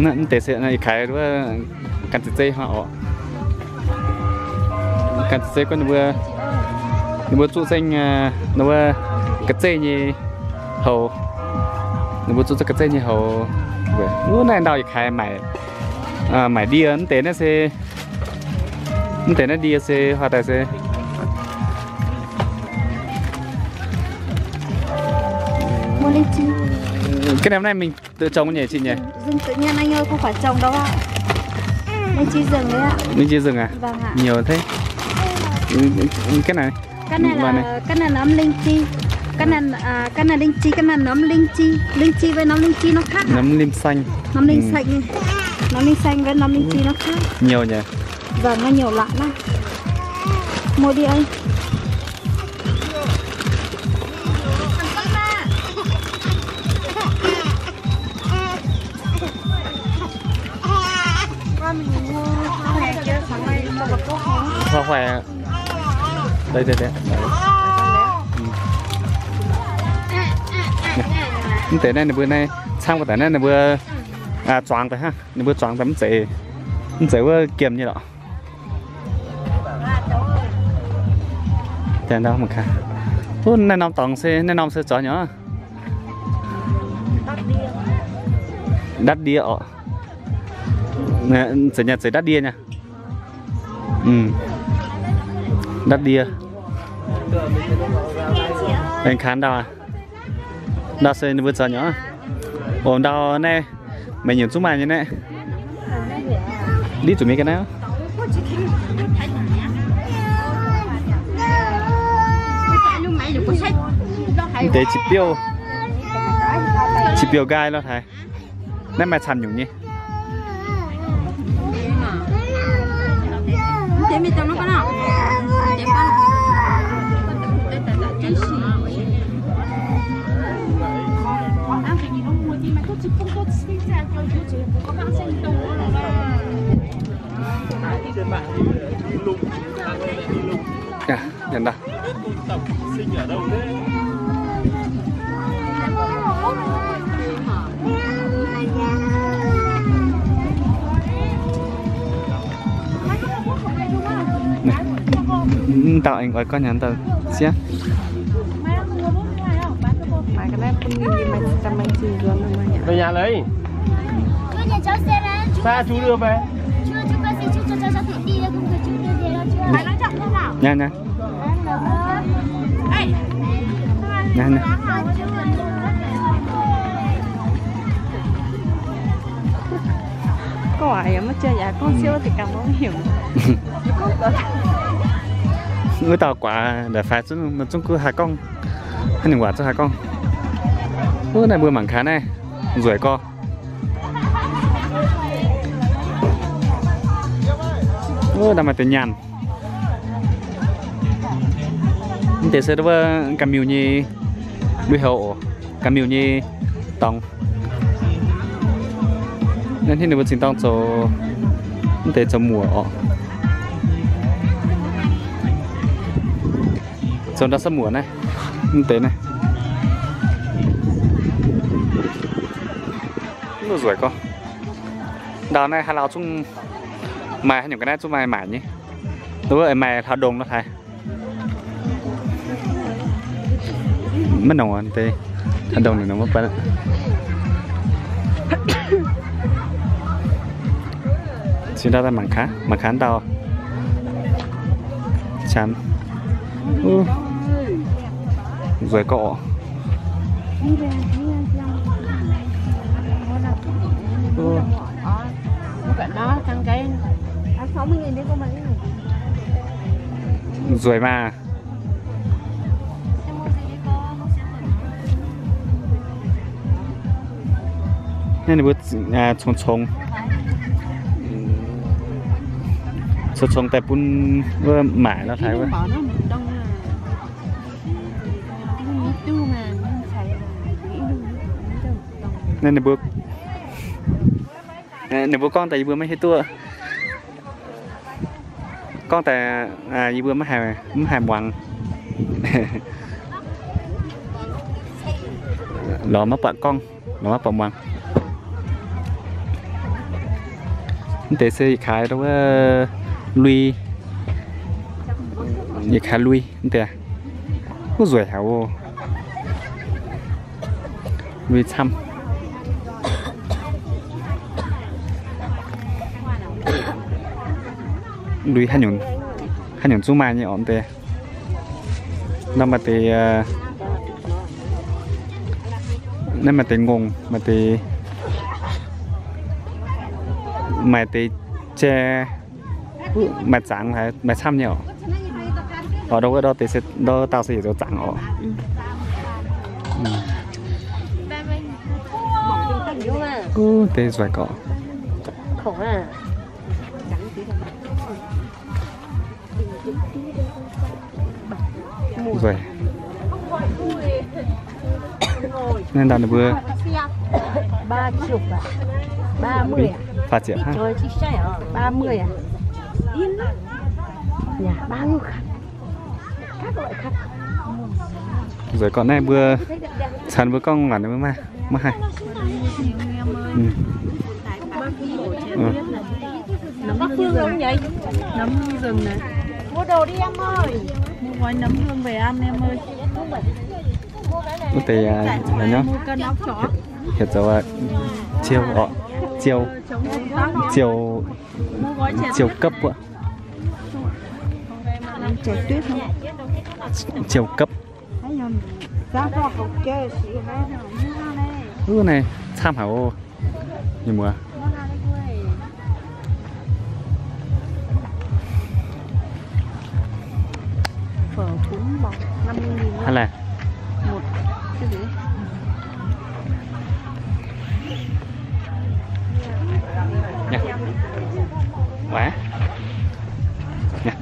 นั่นแต่เสียในขายว่าการติดเจhọการติดเจก็นึกว่าจุดเส้นนึกว่ากระเจนี่เขานึกว่าจุดกระเจนี่เขาเว้ยนู้นนั่นดาวอีกขายใหม่ใหม่ดีอันแต่นั่นเสียอันแต่นั่นดีเสียhọแต่เสียcái năm nay mình tự trồng nhỉ chị nhỉ? Rừng tự nhiên anh ơi, không phải trồng đâu ạ. Linh chi rừng đấy ạ. Linh chi rừng à? Vâng ạ. Nhiều thế. Cái này? Cái này nấm linh chi. Cái này linh chi, cái này nấm linh chi. Linh chi với nấm linh chi nó khác. Nấm lim xanh. Nấm linh xanh. Nấm linh xanh với nấm linh chi nó khác. Nhiều nhỉ? Vâng, nó nhiều loại lắm. Mua đi anh. Hoa khỏe đây thế này là bữa nay sang của này là bữa choáng tới ha, bữa choáng tấm dễ bữa kiềm như đó tiền đâu mà cả nên nằm tòng xe nên nằm xe chó nhá đắt đi ạ sẽ nhặt sẽ đắt đi nha đắt đi anh khán đào à đào xe nó vượt sao nhở ổn đào này mày nhìn xuống mày như này đi chuẩn bị cái nào để chỉ biểu gai đó thầy nên mày chăn nhung nhỉ Để trong nó có nào? Nhận đâu? Tạo anh gọi con nhắn tao xíu. Cái này con nhìn mày tầm mày chửi rồi mà nhỉ? Về nhà lấy. Xa chú đưa về. Nha nha. Nha nha. Có ai mà chơi nhà con siêu thì cảm ơn hiểu. Người tàu quả để phải chúng cứ hai con hay quả cho hai con bữa này bữa mảng khá này rủi co đâm mà tiền nhàn để sẽ đâu cầm miêu như đuôi hậu cầm miêu như tòng nên khi nào xin tòng cho để cho mùa xong đã sắp mùa này tế này nó rủi con đào này hai lao chung mày những cái này chung mày mải nhỉ đúng rồi mày thao đồng nó thầy mất đồng anh tê thao đồng này nó mất bắn chúng ta ra mảng khá đào chán rồi cọ rồi mà nên là bữa trồng tại bún vừa mải nó thấy vậy nên là bước nếu bố con tại vừa mới hết tua con tại vừa mới hàm hoàng lò mất bạn con lò mất bạn hoàng để xe khái đó lui gì khá lui để có rồi hả vô lui chăm lui hai nhẫn số mai như ổn tệ năm mà tệ nên mà tệ ngùng mà tệ che mà chẳng phải mà chăm nhiều ở đâu cái đó thì sẽ đó tao sẽ cho chẳng ở thế rồi có rồi nên đàn vừa 30 à 30 à phát triển ha 30 à nhà bao nhiêu khách các loại khách rồi còn này vừa sẵn vừa con ngắn nữa mà hai nấm hương không vậy nấm rừng này mua đồ đi em ơi mua gói nấm hương về ăn em ơi có thể là nhá hiện giờ chiều cấp ạ chiều cấp này tham khảo nhiều mùa phở thúng bọc 50.000 hay là một cái gì nha quá nha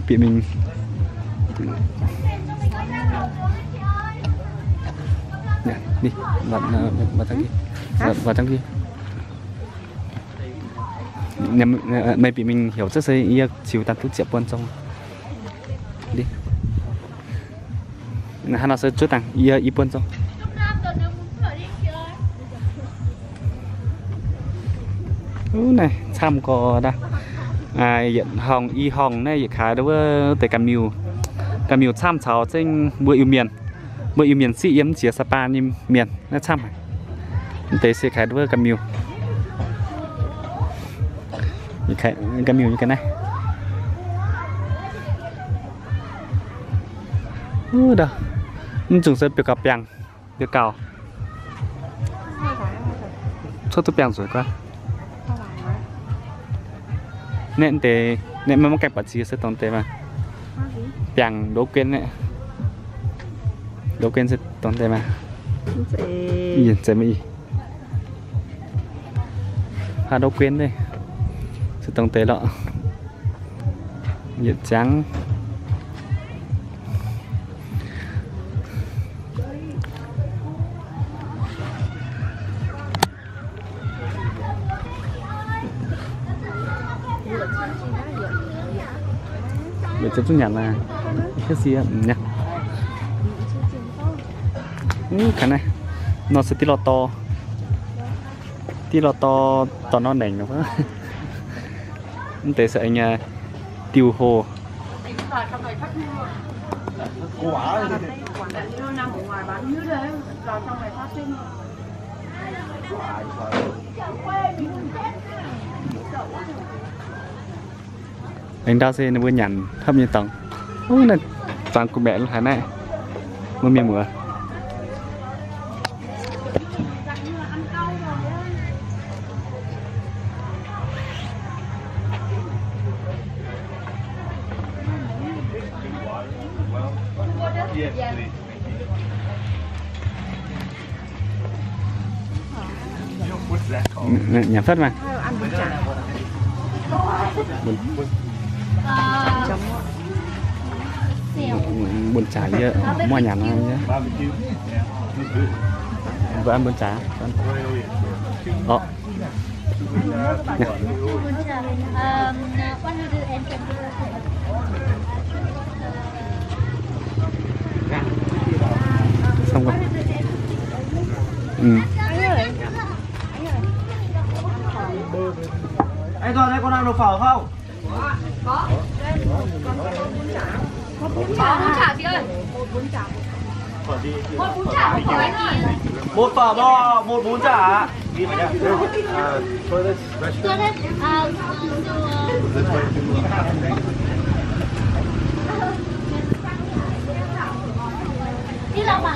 bị mình nha đi vào thằng kia vào thằng kia mày bị mình hiểu rất sâu ý chiều tan thuốc chẹp quan trọng đi hắn nó sẽ chút tăng ý quan trọng này tham có đã hiện hồng y hồng này khá đối với tại cam miu tham cháu trên bữa yêu miền sĩ yếm chia Sapa như miền nó tham tế sẽ khá đối với cam miu như cái này đâu chúng sẽ biểu cặp bèng biểu cào số tôi bèng rồi quá nên để nên mà kẹp bát chia sẽ tốn tiền mà bèng đố quên này đố quên sẽ tốn tiền mà gì sẽ mỹ đố quên đây sẽ tốn tiền đó nhiệt trắng để cho chút nhặt là cái gì nhá cái này nó sẽ tí lọ to nó nành nó quá để sợ anh tiêu hồ anh ta sẽ nó vừa nhằn thấp như tầng này toàn của mẹ luôn hả này mưa miền mùa nhà phất mà buồn chả vậy mua nhà nó nhé vừa ăn buồn chả đó xong rồi Anh Toàn đây con ăn đồ phở không? Có bún chả chị ơi. Một bún chả một phở anh ơi. Một phở bò, một bún chả. Ghi vào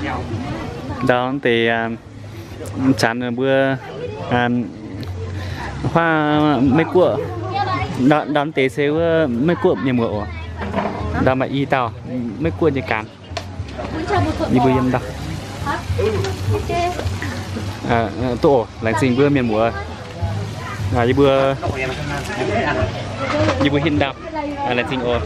nhá. Đó thì chán bữa hoa mấy cuộn đón tế xíu mấy cuộn nhà mượn đó mà y tao mấy cuộn như cán như bữa yên đâu tổ lạnh sinh bữa miền mùa như bữa hiên đạp lạnh sinh ô